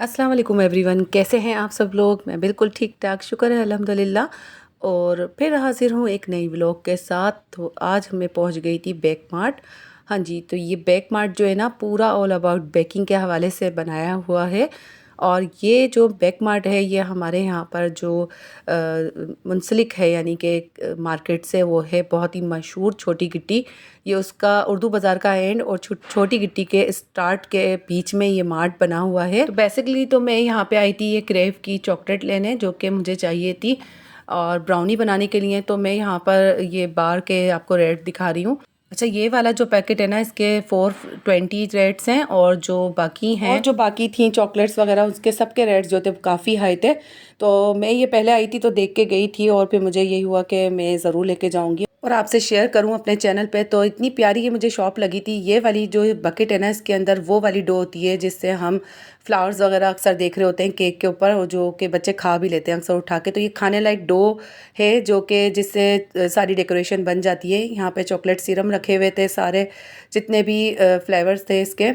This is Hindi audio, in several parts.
अस्सलाम वालेकुम एवरीवन, कैसे हैं आप सब लोग। मैं बिल्कुल ठीक ठाक, शुक्र है अल्हम्दुलिल्लाह। और फिर हाजिर हूँ एक नई व्लॉग के साथ। तो आज मैं पहुँच गई थी बेक मार्ट। हाँ जी, तो ये बेक मार्ट जो है ना, पूरा ऑल अबाउट बेकिंग के हवाले से बनाया हुआ है। और ये जो बेक मार्ट है, ये हमारे यहाँ पर जो मुंसलिक है, यानी कि मार्केट से, वो है बहुत ही मशहूर छोटी गिट्टी। ये उसका उर्दू बाज़ार का एंड और छोटी गिट्टी के स्टार्ट के बीच में ये मार्ट बना हुआ है। तो बेसिकली तो मैं यहाँ पे आई थी ये क्रेव की चॉकलेट लेने, जो कि मुझे चाहिए थी, और ब्राउनी बनाने के लिए। तो मैं यहाँ पर ये बार के आपको रेट दिखा रही हूँ। अच्छा, ये वाला जो पैकेट है ना, इसके 420 रेट्स हैं, और जो बाकी थी चॉकलेट्स वगैरह, उसके सबके रेट्स जो थे काफ़ी हाई थे। तो मैं ये पहले आई थी तो देख के गई थी, और फिर मुझे यही हुआ कि मैं ज़रूर लेके जाऊँगी और आपसे शेयर करूं अपने चैनल पे। तो इतनी प्यारी ये मुझे शॉप लगी थी। ये वाली जो बकेट है ना, इसके अंदर वो वाली डो होती है जिससे हम फ्लावर्स वगैरह अक्सर देख रहे होते हैं केक के ऊपर, और जो कि बच्चे खा भी लेते हैं अक्सर उठा के। तो ये खाने लायक डो है, जो कि जिससे सारी डेकोरेशन बन जाती है। यहाँ पे चॉकलेट सिरम रखे हुए थे सारे, जितने भी फ्लेवर्स थे इसके।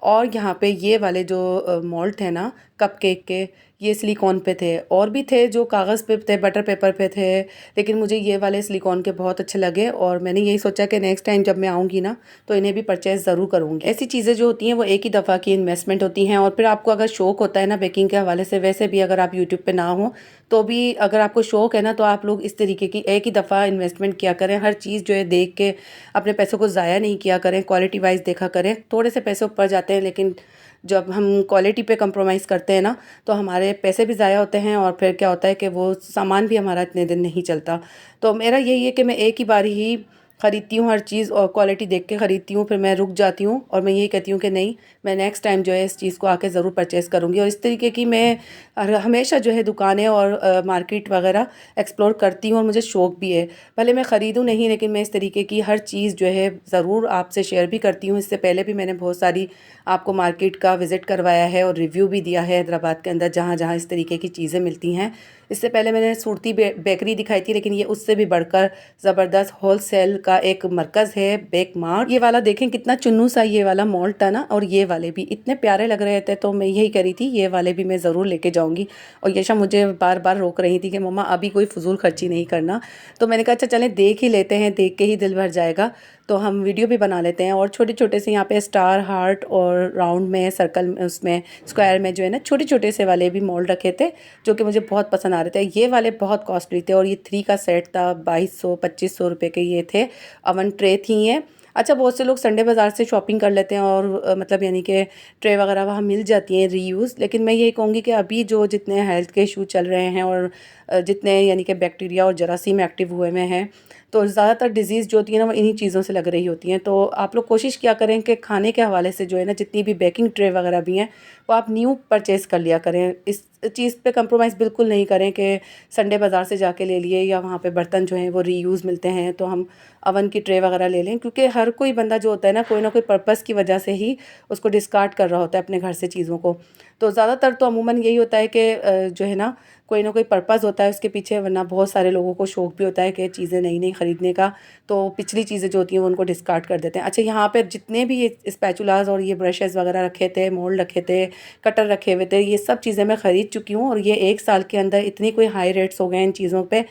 और यहाँ पे ये वाले जो मोल्ड थे ना कप केक के, ये सिलिकॉन पे थे। और भी थे जो कागज़ पे थे, बटर पेपर पे थे, लेकिन मुझे ये वाले सिलिकॉन के बहुत अच्छे लगे। और मैंने यही सोचा कि नेक्स्ट टाइम जब मैं आऊँगी ना, तो इन्हें भी परचेज़ ज़रूर करूँगी। ऐसी चीज़ें जो होती हैं वो एक ही दफ़ा की इन्वेस्टमेंट होती हैं। और फिर आपको अगर शौक़ होता है ना बेकिंग के हवाले से, वैसे भी अगर आप यूट्यूब पे ना हो तो भी अगर आपको शौक़ है ना, तो आप लोग इस तरीके की एक ही दफ़ा इन्वेस्टमेंट किया करें। हर चीज़ जो है देख के अपने पैसों को ज़ाया नहीं किया करें, क्वालिटी वाइज देखा करें। थोड़े से पैसे ऊपर जाते हैं, लेकिन जब हम क्वालिटी पे कंप्रोमाइज़ करते हैं ना, तो हमारे पैसे भी ज़ाया होते हैं, और फिर क्या होता है कि वो सामान भी हमारा इतने दिन नहीं चलता। तो मेरा यही है कि मैं एक ही बार ही ख़रीदती हूँ हर चीज़, और क्वालिटी देख के ख़रीदती हूँ। फिर मैं रुक जाती हूँ और मैं यही कहती हूँ कि नहीं, मैं नेक्स्ट टाइम जो है इस चीज़ को आके ज़रूर परचेज़ करूँगी। और इस तरीके की मैं हमेशा जो है दुकानें और मार्केट वगैरह एक्सप्लोर करती हूँ, और मुझे शौक़ भी है। भले मैं ख़रीदूँ नहीं, लेकिन मैं इस तरीके की हर चीज़ जो है ज़रूर आपसे शेयर भी करती हूँ। इससे पहले भी मैंने बहुत सारी आपको मार्केट का विज़िट करवाया है और रिव्यू भी दिया है हैदराबाद के अंदर, जहाँ जहाँ इस तरीके की चीज़ें मिलती हैं। इससे पहले मैंने सूरती बेकरी दिखाई थी, लेकिन ये उससे भी बढ़कर ज़बरदस्त होलसेल का एक मरकज़ है बेक मार्ट। ये वाला देखें कितना चुन्नू सा ये वाला मॉल्ट था ना, और ये वाले भी इतने प्यारे लग रहे थे। तो मैं यही करी थी, ये वाले भी मैं ज़रूर लेके जाऊँगी। और यशा मुझे बार बार रोक रही थी कि मम्मा अभी कोई फजूल खर्ची नहीं करना। तो मैंने कहा अच्छा चलें देख ही लेते हैं, देख के ही दिल भर जाएगा। तो हम वीडियो भी बना लेते हैं। और छोटे छोटे से यहाँ पे स्टार, हार्ट और राउंड में, सर्कल में, उसमें स्क्वायर में जो है ना, छोटे छोटे से वाले भी मोल्ड रखे थे, जो कि मुझे बहुत पसंद आ रहे थे। ये वाले बहुत कॉस्टली थे, और ये 3 का सेट था, 2200-2500 रुपये के ये थे। अवन ट्रे थी ये। अच्छा, बहुत से लोग संडे बाज़ार से शॉपिंग कर लेते हैं, और मतलब यानी कि ट्रे वगैरह वहाँ मिल जाती हैं रीयूज़। लेकिन मैं यही कहूँगी कि अभी जो जितने हेल्थ के इशू चल रहे हैं, और जितने यानी कि बैक्टीरिया और जरासीम एक्टिव हुए हुए हैं, तो ज़्यादातर डिज़ीज़ जो होती है ना, वो इन्हीं चीज़ों से लग रही होती हैं। तो आप लोग कोशिश किया करें कि खाने के हवाले से जो है ना, जितनी भी बेकिंग ट्रे वगैरह भी हैं, वो आप न्यू परचेज़ कर लिया करें। इस चीज़ पे कंप्रोमाइज़ बिल्कुल नहीं करें कि संडे बाज़ार से जाके ले लिए, या वहाँ पे बर्तन जो हैं वो रीयूज़ मिलते हैं तो हम अवन की ट्रे वगैरह ले लें। क्योंकि हर कोई बंदा जो होता है ना कोई पर्पज़ की वजह से ही उसको डिस्कार्ड कर रहा होता है अपने घर से चीज़ों को। तो ज़्यादातर तो अमूमन यही होता है कि जो है ना कोई पर्पज़ होता है उसके पीछे, वरना बहुत सारे लोगों को शौक़ भी होता है कि चीज़ें नई नई ख़रीदने का। तो पिछली चीज़ें जो होती हैं वो उनको डिस्कार्ड कर देते हैं। अच्छा, यहाँ पे जितने भी ये स्पैचुलास और ये ब्रशेज़ वगैरह रखे थे, मोल्ड रखे थे, कटर रखे हुए थे, ये सब चीज़ें मैं ख़रीद चुकी हूँ। और ये 1 साल के अंदर इतनी कोई हाई रेट्स हो गए इन चीज़ों पे,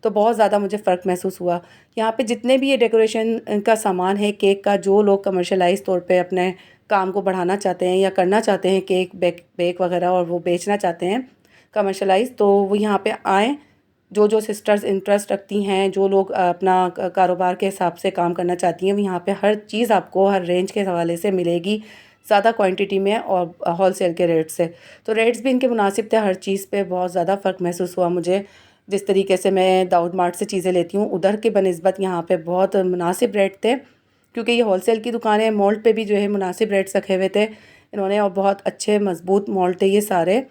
तो बहुत ज़्यादा मुझे फ़र्क महसूस हुआ। यहाँ पे जितने भी ये डेकोरेशन का सामान है केक का, जो लोग कमर्शियलाइज़ तौर पे अपने काम को बढ़ाना चाहते हैं या करना चाहते हैं, केक बेक वगैरह, और वो बेचना चाहते हैं कमर्शियलाइज़, तो वो यहाँ पे आएँ। जो सिस्टर्स इंटरेस्ट रखती हैं, जो लोग अपना कारोबार के हिसाब से काम करना चाहती हैं, वो यहाँ पे हर चीज़ आपको हर रेंज के हवाले से मिलेगी, ज़्यादा क्वांटिटी में और होलसेल के रेट से। तो रेट्स भी इनके मुनासिब थे। हर चीज़ पे बहुत ज़्यादा फ़र्क महसूस हुआ मुझे। जिस तरीके से मैं दाऊद मार्ट से चीज़ें लेती हूँ, उधर के बनिस्बत यहाँ पे बहुत मुनासिब रेट थे, क्योंकि ये होलसेल की दुकान है। मोल्ड पे भी जो है मुनासिब रेट्स रखे हुए थे इन्होंने, और बहुत अच्छे मज़बूत मोल्ड थे ये सारे।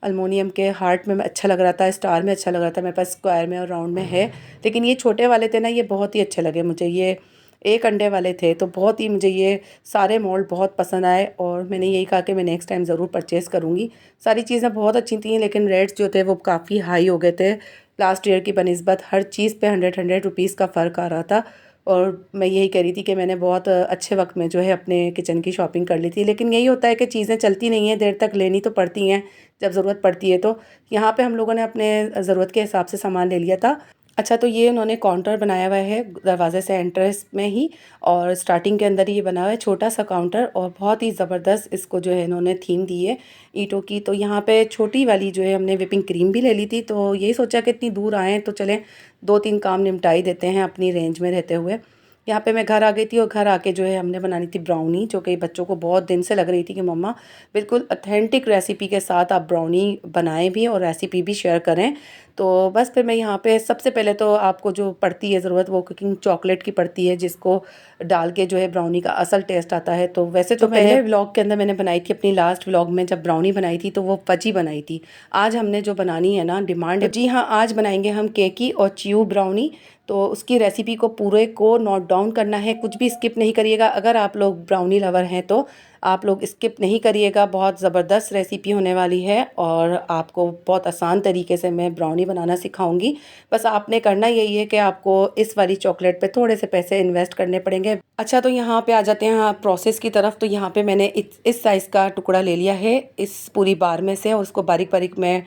एल्युमिनियम के, हार्ट में अच्छा लग रहा था, स्टार में अच्छा लग रहा था, मेरे पास स्क्वायर में और राउंड में है। लेकिन ये छोटे वाले थे ना, ये बहुत ही अच्छे लगे मुझे। ये 1 अंडे वाले थे, तो बहुत ही मुझे ये सारे मोल्ड बहुत पसंद आए, और मैंने यही कहा कि मैं नेक्स्ट टाइम ज़रूर परचेज़ करूँगी। सारी चीज़ें बहुत अच्छी थी, लेकिन रेट्स जो थे वो काफ़ी हाई हो गए थे लास्ट ईयर की बनिस्बत। हर चीज़ पे 100 रुपीज़ का फ़र्क आ रहा था। और मैं यही कह रही थी कि मैंने बहुत अच्छे वक्त में जो है अपने किचन की शॉपिंग कर ली थी। लेकिन यही होता है कि चीज़ें चलती नहीं हैं, देर तक लेनी तो पड़ती हैं जब ज़रूरत पड़ती है। तो यहाँ पे हम लोगों ने अपने ज़रूरत के हिसाब से सामान ले लिया था। अच्छा, तो ये उन्होंने काउंटर बनाया हुआ है दरवाज़े से एंट्रेंस में ही, और स्टार्टिंग के अंदर ही ये बना हुआ है छोटा सा काउंटर, और बहुत ही ज़बरदस्त इसको जो है इन्होंने थीम दी है ईंटों की। तो यहाँ पे छोटी वाली जो है हमने व्हिपिंग क्रीम भी ले ली थी। तो यही सोचा कि इतनी दूर आएँ तो चलें 2-3 काम निपटा ही देते हैं अपनी रेंज में रहते हुए। यहाँ पे मैं घर आ गई थी, और घर आके जो है हमने बनानी थी ब्राउनी, जो कि बच्चों को बहुत दिन से लग रही थी कि मम्मा बिल्कुल ऑथेंटिक रेसिपी के साथ आप ब्राउनी बनाएं भी और रेसिपी भी शेयर करें। तो बस फिर मैं यहाँ पे सबसे पहले तो आपको जो पड़ती है ज़रूरत, वो कुकिंग चॉकलेट की पड़ती है, जिसको डाल के जो है ब्राउनी का असल टेस्ट आता है। तो वैसे तो पहले व्लॉग के अंदर मैंने बनाई थी, अपनी लास्ट व्लॉग में जब ब्राउनी बनाई थी तो वो फजी बनाई थी। आज हमने जो बनानी है ना, डिमांड है, जी हाँ, आज बनाएंगे हम केकी और च्यू ब्राउनी। तो उसकी रेसिपी को पूरे को नोट डाउन करना है, कुछ भी स्किप नहीं करिएगा। अगर आप लोग ब्राउनी लवर हैं तो आप लोग स्किप नहीं करिएगा, बहुत ज़बरदस्त रेसिपी होने वाली है, और आपको बहुत आसान तरीके से मैं ब्राउनी बनाना सिखाऊंगी। बस आपने करना यही है कि आपको इस वाली चॉकलेट पे थोड़े से पैसे इन्वेस्ट करने पड़ेंगे। अच्छा, तो यहाँ पे आ जाते हैं प्रोसेस की तरफ। तो यहाँ पे मैंने इस साइज़ का टुकड़ा ले लिया है इस पूरी बार में से, और उसको बारीक बारीक मैं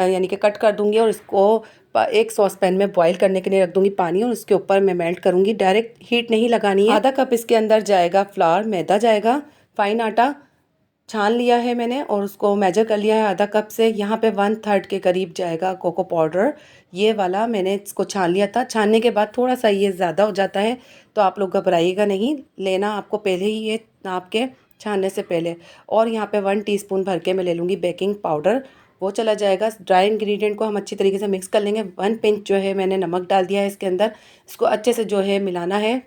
यानी कि कट कर दूंगी, और इसको एक सॉस पैन में बॉईल करने के लिए रख दूंगी पानी, और उसके ऊपर मैं मेल्ट करूंगी। डायरेक्ट हीट नहीं लगानी है। आधा कप इसके अंदर जाएगा फ्लावर, मैदा जाएगा, फाइन आटा छान लिया है मैंने और उसको मेजर कर लिया है आधा कप से। यहाँ पे 1/3 के करीब जाएगा कोको पाउडर, ये वाला मैंने इसको छान लिया था। छानने के बाद थोड़ा सा ये ज़्यादा हो जाता है, तो आप लोग घबराइएगा नहीं, लेना आपको पहले ही ये नाप के छानने से पहले। और यहाँ पे 1 टीस्पून भर के मैं ले लूँगी बेकिंग पाउडर, वो चला जाएगा। ड्राई इंग्रेडिएंट को हम अच्छी तरीके से मिक्स कर लेंगे। 1 पिंच जो है मैंने नमक डाल दिया है इसके अंदर। इसको अच्छे से जो है मिलाना है,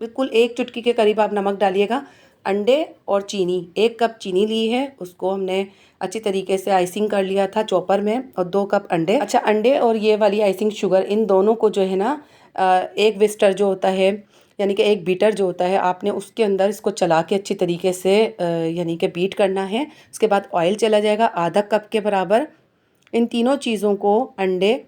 बिल्कुल 1 चुटकी के करीब आप नमक डालिएगा। अंडे और चीनी, 1 कप चीनी ली है, उसको हमने अच्छी तरीके से आइसिंग कर लिया था चॉपर में, और 2 कप अंडे। अच्छा, अंडे और ये वाली आइसिंग शुगर, इन दोनों को जो है ना एक विस्टर जो होता है, यानी कि एक बीटर जो होता है, आपने उसके अंदर इसको चला के अच्छी तरीके से यानी कि बीट करना है। उसके बाद ऑयल चला जाएगा आधा कप के बराबर। इन तीनों चीज़ों को, अंडे,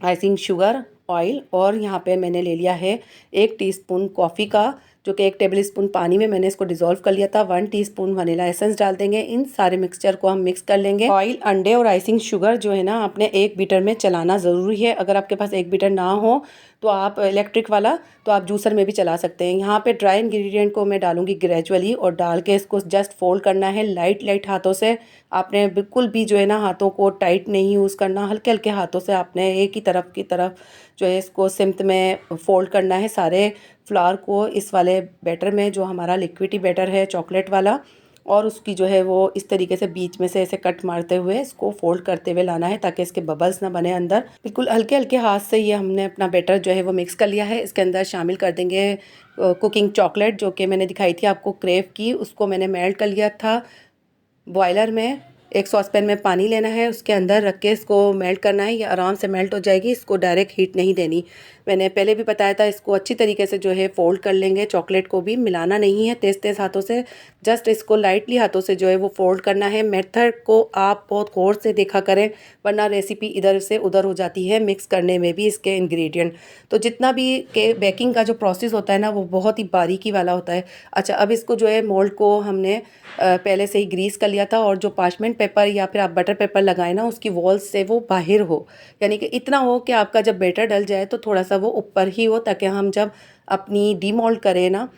आइसिंग शुगर, ऑयल, और यहाँ पे मैंने ले लिया है 1 टीस्पून कॉफ़ी का, जो कि 1 टेबल स्पून पानी में मैंने इसको डिज़ोल्व कर लिया था। 1 टीस्पून वनीला एसेंस डाल देंगे। इन सारे मिक्सचर को हम मिक्स कर लेंगे। ऑयल, अंडे और आइसिंग शुगर जो है ना, आपने एक बीटर में चलाना ज़रूरी है। अगर आपके पास एक बीटर ना हो तो आप इलेक्ट्रिक वाला, तो आप जूसर में भी चला सकते हैं। यहाँ पे ड्राई इंग्रेडिएंट को मैं डालूंगी ग्रेजुअली, और डाल के इसको जस्ट फोल्ड करना है लाइट लाइट हाथों से। आपने बिल्कुल भी जो है ना हाथों को टाइट नहीं यूज़ करना, हल्के हल्के हाथों से आपने एक ही तरफ की तरफ जो है इसको सिमत में फोल्ड करना है सारे फ्लावर को इस वाले बैटर में, जो हमारा लिक्विडी बैटर है चॉकलेट वाला। और उसकी जो है वो इस तरीके से बीच में से ऐसे कट मारते हुए इसको फोल्ड करते हुए लाना है, ताकि इसके बबल्स ना बने अंदर। बिल्कुल हल्के हल्के हाथ से ये हमने अपना बैटर जो है वो मिक्स कर लिया है। इसके अंदर शामिल कर देंगे कुकिंग चॉकलेट, जो कि मैंने दिखाई थी आपको क्रेव की, उसको मैंने मेल्ट कर लिया था बॉयलर में। एक सॉस पैन में पानी लेना है, उसके अंदर रख के इसको मेल्ट करना है। ये आराम से मेल्ट हो जाएगी, इसको डायरेक्ट हीट नहीं देनी। मैंने पहले भी बताया था, इसको अच्छी तरीके से जो है फोल्ड कर लेंगे। चॉकलेट को भी मिलाना नहीं है तेज़ तेज़ हाथों से, जस्ट इसको लाइटली हाथों से जो है वो फोल्ड करना है। मेथड को आप बहुत गौर से देखा करें, वरना रेसिपी इधर से उधर हो जाती है मिक्स करने में भी इसके इंग्रेडिएंट। तो जितना भी के बेकिंग का जो प्रोसेस होता है ना, वो बहुत ही बारीकी वाला होता है। अच्छा, अब इसको जो है मोल्ड को हमने पहले से ही ग्रीस कर लिया था, और जो पार्चमेंट पेपर या फिर आप बटर पेपर लगाए ना, उसकी वॉल्स से वो बाहर हो, यानी कि इतना हो कि आपका जब बैटर डल जाए तो थोड़ा सा वो ऊपर ही हो, ताकि हम जब अपनी डीमोल्ड करें ना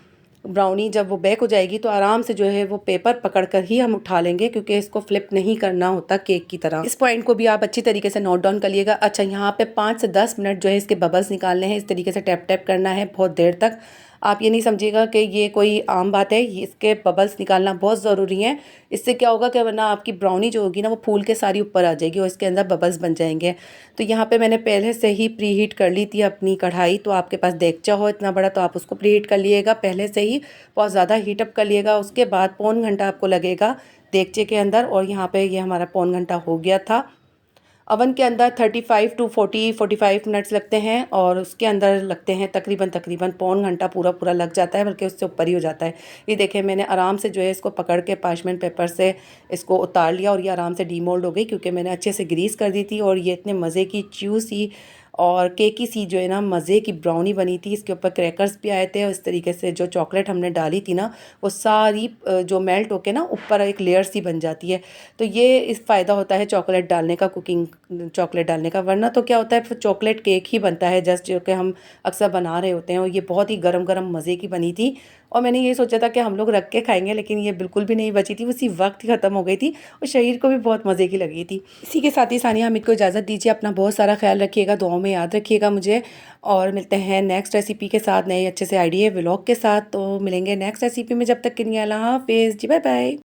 ब्राउनी, जब वो बेक हो जाएगी तो आराम से जो है वो पेपर पकड़ कर ही हम उठा लेंगे, क्योंकि इसको फ्लिप नहीं करना होता केक की तरह। इस पॉइंट को भी आप अच्छी तरीके से नोट डाउन कर लिएगा। अच्छा, यहाँ पे 5 से 10 मिनट जो है इसके बबल्स निकालने हैं। इस तरीके से टैप टैप करना है बहुत देर तक। आप ये नहीं समझिएगा कि ये कोई आम बात है, इसके बबल्स निकालना बहुत ज़रूरी है। इससे क्या होगा कि वरना आपकी ब्राउनी जो होगी ना, वो फूल के सारी ऊपर आ जाएगी और इसके अंदर बबल्स बन जाएंगे। तो यहाँ पे मैंने पहले से ही प्री हीट कर ली थी अपनी कढ़ाई। तो आपके पास देगचा हो इतना बड़ा तो आप उसको प्री हीट कर लिएगा पहले से ही, बहुत ज़्यादा हीटअप कर लिएगा। उसके बाद पौन घंटा आपको लगेगा देगचे के अंदर, और यहाँ पे ये हमारा पौन घंटा हो गया था। अवन के अंदर 35 टू 45 मिनट्स लगते हैं, और उसके अंदर लगते हैं तकरीबन पौन घंटा, पूरा पूरा लग जाता है, बल्कि उससे ऊपर ही हो जाता है। ये देखें, मैंने आराम से जो है इसको पकड़ के पार्चमेंट पेपर से इसको उतार लिया, और ये आराम से डीमोल्ड हो गई, क्योंकि मैंने अच्छे से ग्रीस कर दी थी। और ये इतने मज़े की च्यूसी और केक की सी जो है ना मज़े की ब्राउनी बनी थी, इसके ऊपर क्रैकर्स भी आए थे और इस तरीके से जो चॉकलेट हमने डाली थी ना वो सारी जो मेल्ट होके ना ऊपर एक लेयर सी बन जाती है। तो ये इस फ़ायदा होता है चॉकलेट डालने का, कुकिंग चॉकलेट डालने का, वरना तो क्या होता है फिर चॉकलेट केक ही बनता है जस्ट जो कि हम अक्सर बना रहे होते हैं। और ये बहुत ही गरम गरम मज़े की बनी थी और मैंने ये सोचा था कि हम लोग रख के खाएंगे, लेकिन ये बिल्कुल भी नहीं बची थी, उसी वक्त ही ख़त्म हो गई थी और शरीर को भी बहुत मज़े की लगी थी। इसी के साथ ही सानिया हामिद को इजाज़त दीजिए, अपना बहुत सारा ख्याल रखिएगा, दुआओं में याद रखिएगा मुझे और मिलते हैं नेक्स्ट रेसिपी के साथ, नए अच्छे से आइडिया व्लॉग के साथ। तो मिलेंगे नेक्स्ट रेसिपी में, जब तक के लिए अल्लाह हाफ़िज़ जी, बाय बाय।